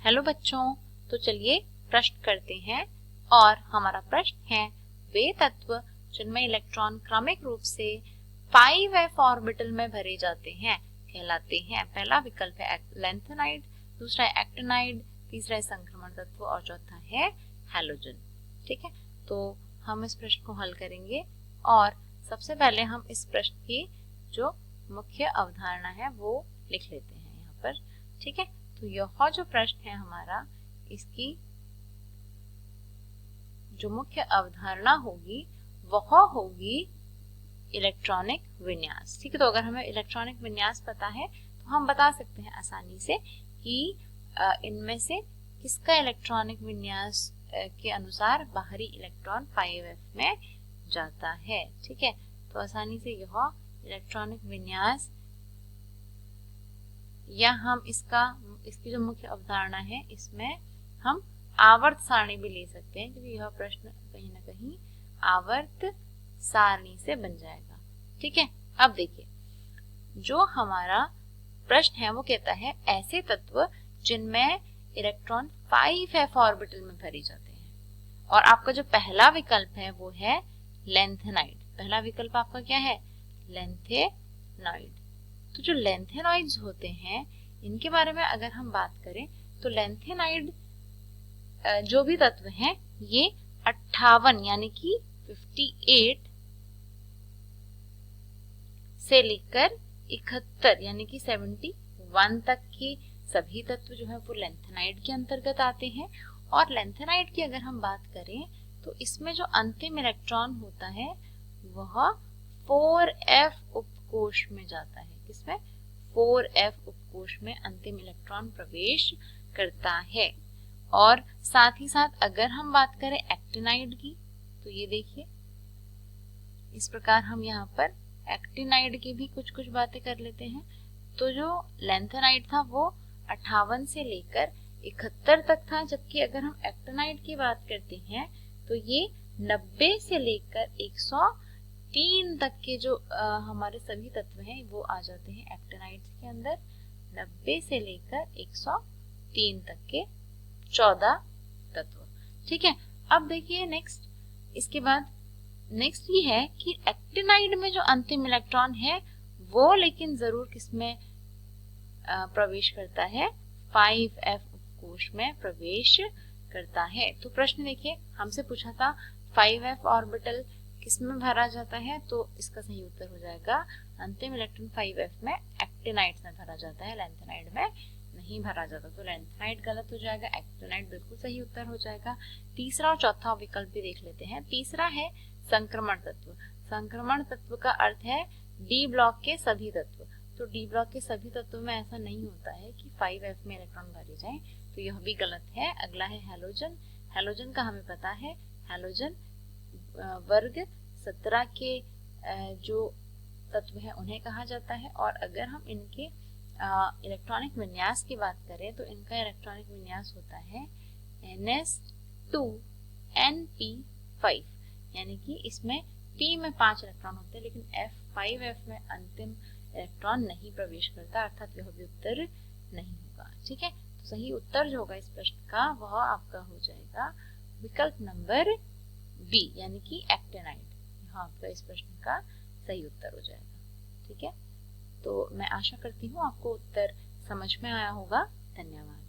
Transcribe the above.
Hello बच्चों, तो चलिए प्रश्न करते हैं। और हमारा प्रश्न है, वे तत्व जिनमें इलेक्ट्रॉन क्रमिक रूप से 5s ऑर्बिटल में भरे जाते हैं कहलाते हैं। पहला विकल्प है लैंथेनाइड, दूसरा है एक्टिनाइड, तीसरा है संक्रमण तत्व और चौथा है हैलोजन। ठीक है, तो हम इस प्रश्न को हल करेंगे और सबसे पहले हम इस प्रश्न की जो मुख्य अवधारणा है वो लिख लेते हैं यहाँ पर। ठीक है, तो यह जो प्रश्न है हमारा, इसकी जो मुख्य अवधारणा होगी वह होगी इलेक्ट्रॉनिक विन्यास। ठीक है, तो अगर हमें इलेक्ट्रॉनिक विन्यास पता है तो हम बता सकते हैं आसानी से कि इनमें से किसका इलेक्ट्रॉनिक विन्यास के अनुसार बाहरी इलेक्ट्रॉन 5s में जाता है। ठीक है, तो आसानी से यह इलेक्ट्रॉनिक विन्यास या हम इसकी जो मुख्य अवधारणा है इसमें हम आवर्त सारणी भी ले सकते हैं, क्योंकि यह प्रश्न कहीं ना कहीं आवर्त सारणी से बन जाएगा। ठीक है, अब देखिए जो हमारा प्रश्न है वो कहता है ऐसे तत्व जिनमें इलेक्ट्रॉन 5s ऑर्बिटल में भरे जाते हैं। और आपका जो पहला विकल्प है वो है लैंथेनाइड। पहला विकल्प आपका क्या है? लैंथेनाइड। तो जो लैंथेनॉइड्स होते हैं इनके बारे में अगर हम बात करें तो लैंथेनाइड जो भी तत्व हैं ये 58 यानी कि 58 से लेकर 71 यानी कि 71 तक के सभी तत्व जो है वो लैंथेनाइड के अंतर्गत आते हैं। और लैंथेनाइड की अगर हम बात करें तो इसमें जो अंतिम इलेक्ट्रॉन होता है वह 4f उपकोष में जाता है। किसमें? 4f उपकोष में अंतिम इलेक्ट्रॉन प्रवेश करता है। और साथ ही साथ अगर हम बात करें एक्टिनाइड की तो ये देखिए इस प्रकार हम यहाँ पर एक्टिनाइड की भी कुछ कुछ बातें कर लेते हैं। तो जो लैंथेनाइड था वो 58 से लेकर 71 तक था, जबकि अगर हम एक्टिनाइड की बात करते हैं तो ये 90 से लेकर 103 तक के जो हमारे सभी तत्व हैं वो आ जाते हैं एक्टिनाइड के अंदर। 90 से लेकर 103 तक के 14 तत्व। ठीक है, अब देखिए नेक्स्ट, इसके बाद नेक्स्ट ये है कि एक्टिनाइड में जो अंतिम इलेक्ट्रॉन है वो लेकिन जरूर किसमें प्रवेश करता है? 5f उपकोष में प्रवेश करता है। तो प्रश्न देखिए हमसे पूछा था 5f ऑर्बिटल किसमें भरा जाता है, तो इसका सही उत्तर हो जाएगा अंतिम इलेक्ट्रॉन 5f में एक्टिनाइड में भरा जाता है, लैंथेनाइड में नहीं भरा जाता। तो लैंथेनाइड गलत हो जाएगा, एक्टिनाइड बिल्कुल सही उत्तर हो जाएगा। तीसरा और चौथा विकल्प भी देख लेते हैं। तीसरा है संक्रमण तत्व। संक्रमण तत्व का अर्थ है डी ब्लॉक के सभी तत्व। तो डी ब्लॉक के सभी तत्वों में ऐसा नहीं होता है कि 5f में इलेक्ट्रॉन भरे जाएं, तो यह भी गलत है। अगला है हैलोजन। हैलोजन का हमें पता है, हैलोजन वर्ग 17 के जो तत्व है उन्हें कहा जाता है। और अगर हम इनके इलेक्ट्रॉनिक विन्यास की बात करें तो इनका इलेक्ट्रॉनिक विन्यास होता है ns2np5, यानी कि इसमें p में 5 इलेक्ट्रॉन होते हैं लेकिन 5f में अंतिम इलेक्ट्रॉन नहीं प्रवेश करता, अर्थात यह भी उत्तर नहीं होगा। ठीक है, तो सही उत्तर जो होगा इस प्रश्न का वह आपका हो जाएगा विकल्प नंबर बी, यानी कि एक्टिनाइड। यह आपका इस प्रश्न का सही उत्तर हो जाएगा। ठीक है, तो मैं आशा करती हूँ आपको उत्तर समझ में आया होगा। धन्यवाद।